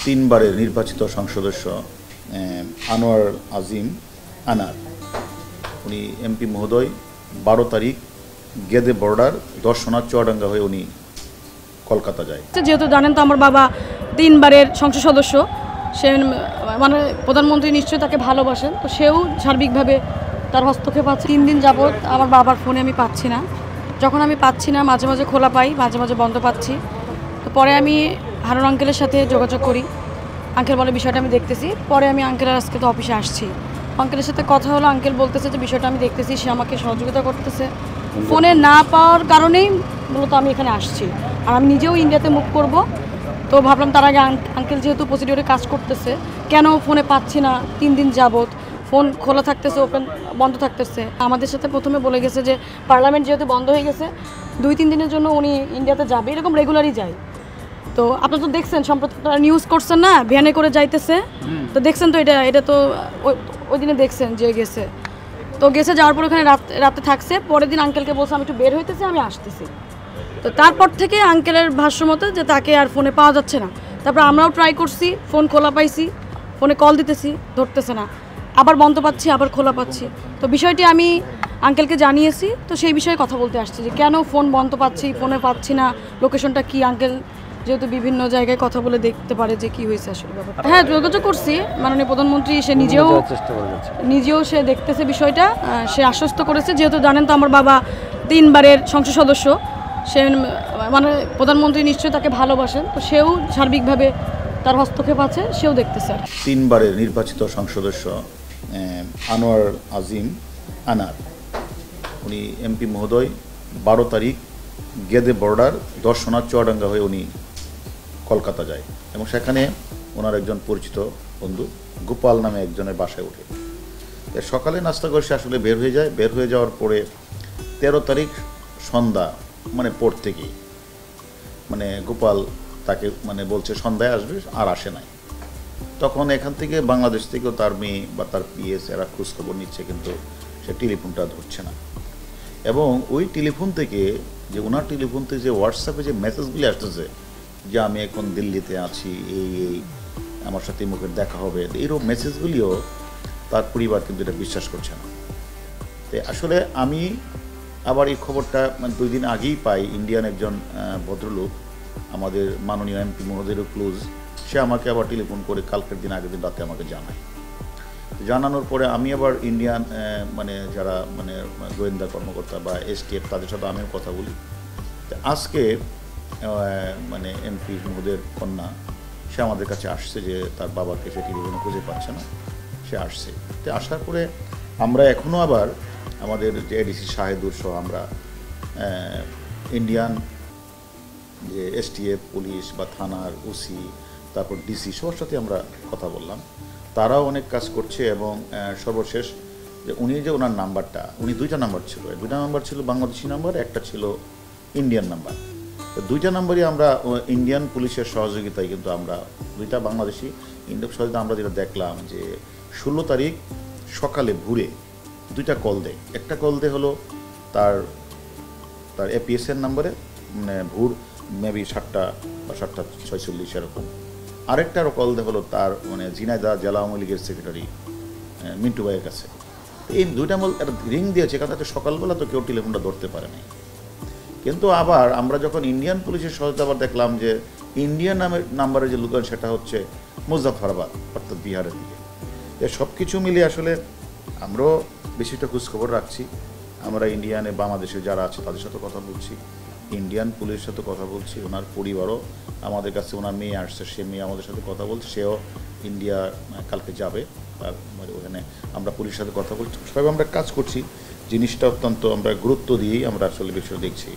তিনবারের নির্বাচিত সংসদ সদস্য আনোয়ার আজিম আনার উনি এমপি মহোদয় 12 তারিখ গেদে বর্ডার দর্শনা চুয়াডাঙ্গা হয়ে উনি কলকাতা যায়। যেহেতু জানেন তো আমার বাবা তিনবারের সংসদ সদস্য, সে মানে প্রধানমন্ত্রী নিশ্চয়ই তাকে ভালোবাসেন, তো সেও সার্বিকভাবে তার হস্তক্ষেপ আছে। 3 দিন যাবৎ আমার বাবার ফোনে আমি পাচ্ছি না। যখন আমি পাচ্ছি না, মাঝে মাঝে খোলা পাই, মাঝে মাঝে বন্ধ পাচ্ছি। তো পরে আমি হারুন আঙ্কেলের সাথে যোগাযোগ করি। আঙ্কেল বলে বিষয়টা আমি দেখতেছি। পরে আমি আঙ্কেলের আজকে তো অফিসে আসছি, আঙ্কেলের সাথে কথা হলো। আঙ্কেল বলতেছে যে বিষয়টা আমি দেখতেছি, সে আমাকে সহযোগিতা করতেছে। ফোনে না পাওয়ার কারণেই মূলত আমি এখানে আসছি, আর আমি নিজেও ইন্ডিয়াতে মুভ করব। তো ভাবলাম তার আগে আঙ্কেল যেহেতু প্রসিডিওরে কাজ করতেছে, কেন ফোনে পাচ্ছি না 3 দিন যাবৎ, ফোন খোলা থাকতেছে, ওপেন বন্ধ থাকতেছে। আমাদের সাথে প্রথমে বলে গেছে যে পার্লামেন্ট যেহেতু বন্ধ হয়ে গেছে 2-3 দিনের জন্য উনি ইন্ডিয়াতে যাবে, এরকম রেগুলারই যায়। তো আপনারা তো দেখছেন, সম্প্রতি নিউজ করছেন না, ভ্যানে করে যাইতেছে, তো দেখছেন তো এটা তো ওই দিনে দেখছেন যে গেছে। তো গেছে, যাওয়ার পর ওখানে রাতে থাকছে। পরের দিন আঙ্কেলকে বলছে আমি একটু বের হইতেছি, আমি আসতেছি। তো তারপর থেকে আঙ্কেলের ভাষ্য মতে যে তাকে আর ফোনে পাওয়া যাচ্ছে না। তারপর আমরাও ট্রাই করছি, ফোন খোলা পাইছি, ফোনে কল দিতেছি, ধরতেছে না, আবার বন্ধ পাচ্ছি, আবার খোলা পাচ্ছি। তো বিষয়টি আমি আঙ্কেলকে জানিয়েছি, তো সেই বিষয়ে কথা বলতে আসছি যে কেন ফোন বন্ধ পাচ্ছি, ফোনে পাচ্ছি না, লোকেশনটা কি। আঙ্কেল যেহেতু বিভিন্ন জায়গায় কথা বলে দেখতে পারে যে কি হয়েছে আসলে ব্যাপারটা। হ্যাঁ, যোগাযোগ করছি মাননীয় প্রধানমন্ত্রী, সে নিজেও সে দেখতেছে বিষয়টা, সে আশ্বস্ত করেছে। যেহেতু জানেন তো আমার বাবা তিনবারের সংসদ সদস্য, সে মানে প্রধানমন্ত্রী নিশ্চয়ই তাকে ভালোবাসেন, তো সেও সার্বিকভাবে তার হস্তক্ষেপ আছে, সেও দেখতেছে। তিনবারের নির্বাচিত সংসদ সদস্য আনোয়ার আজিম আনার উনি এমপি মহোদয় 12 তারিখ গেদে বর্ডার দর্শনা চুয়াডাঙ্গা হয়ে উনি কলকাতা যায় এবং সেখানে ওনার একজন পরিচিত বন্ধু গোপাল নামে একজনের বাসায় ওঠে। সকালে নাস্তা করে সে আসলে বের হয়ে যায়। বের হয়ে যাওয়ার পরে 13 তারিখ সন্ধ্যা মানে পর থেকেই মানে গোপাল তাকে মানে বলছে সন্ধ্যায় আসবে, আর আসে নাই। তখন এখান থেকে বাংলাদেশ থেকেও তার মেয়ে বা তার পিএস এরা খোঁজখবর নিচ্ছে, কিন্তু সে টেলিফোনটা ধরছে না। এবং ওই টেলিফোন থেকে যে ওনার টেলিফোন থেকে যে হোয়াটসঅ্যাপে যে মেসেজগুলি আসতেছে যে আমি এখন দিল্লিতে আছি, এই আমার সাথে মুখের দেখা হবে, এইরকম মেসেজগুলিও তার পরিবার কিন্তু এটা বিশ্বাস করছে না। তো আসলে আমি আবার এই খবরটা মানে 2 দিন আগেই পাই। ইন্ডিয়ান একজন ভদ্রলোক, আমাদের মাননীয় এমপি মহোদয়েরও ক্লোজ, সে আমাকে আবার টেলিফোন করে কালকের দিন আগের দিন রাতে আমাকে জানানোর পরে আমি আবার ইন্ডিয়ান মানে যারা মানে গোয়েন্দা কর্মকর্তা বা এসটিএফ তাদের সাথে আমিও কথা বলি। আজকে মানে এমপি মহোদয়ের কন্যা সে আমাদের কাছে আসছে যে তার বাবাকে সে টেলিফোনে খুঁজে পাচ্ছে না, সে আসছে। তো আসার পরে আমরা এখনও আবার আমাদের যে এডিসি শাহেদুর সহ আমরা ইন্ডিয়ান যে এসটিএফ পুলিশ বা থানার ওসি তারপর ডিসি সবার সাথে আমরা কথা বললাম। তারাও অনেক কাজ করছে এবং সর্বশেষ যে উনি যে ওনার নাম্বারটা, উনি 2টা নাম্বার ছিল, 2টা নাম্বার ছিল বাংলাদেশি নাম্বার, একটা ছিল ইন্ডিয়ান নাম্বার। তো 2টা নাম্বারই আমরা ইন্ডিয়ান পুলিশের সহযোগিতায় কিন্তু আমরা 2টা বাংলাদেশি ইন্ডিয়ান সহযোগিতা আমরা যেটা দেখলাম যে 16 তারিখ সকালে ভোরে 2টা কল দেয়। একটা কল দেয় হলো তার এপিএসের নাম্বারে, মানে ভোর মেবি 7টা বা 7:46 এরকম। আরেকটারও কল দেয় হলো তার মানে ঝিনাইদহ জেলা আওয়ামী লীগের সেক্রেটারি মিন্টু ভাইয়ের কাছে। এই 2টা একটা রিং দিয়েছে, কারণ তাতে সকালবেলা তো কেউ টেলিফোনটা ধরতে পারে নাই। কিন্তু আবার আমরা যখন ইন্ডিয়ান পুলিশের সহায়তা আবার দেখলাম যে ইন্ডিয়ান নাম্বারের যে লোকাল সেটা হচ্ছে মুজাফফরাবাদ, অর্থাৎ বিহারের দিকে। সব কিছু মিলিয়ে আসলে আমরাও বেশিটা খোঁজখবর রাখছি। আমরা ইন্ডিয়ানে বাংলাদেশে যারা আছে তাদের সাথে কথা বলছি, ইন্ডিয়ান পুলিশের সাথে কথা বলছি। ওনার পরিবারও আমাদের কাছে, ওনার মেয়ে আসছে, সে মেয়ে আমাদের সাথে কথা বলছে, সেও ইন্ডিয়া কালকে যাবে। আর ওখানে আমরা পুলিশের সাথে কথা বলছি, সবাই আমরা কাজ করছি। জিনিসটা অত্যন্ত আমরা গুরুত্ব দিয়েই আমরা আসলে বিষয় দেখছি।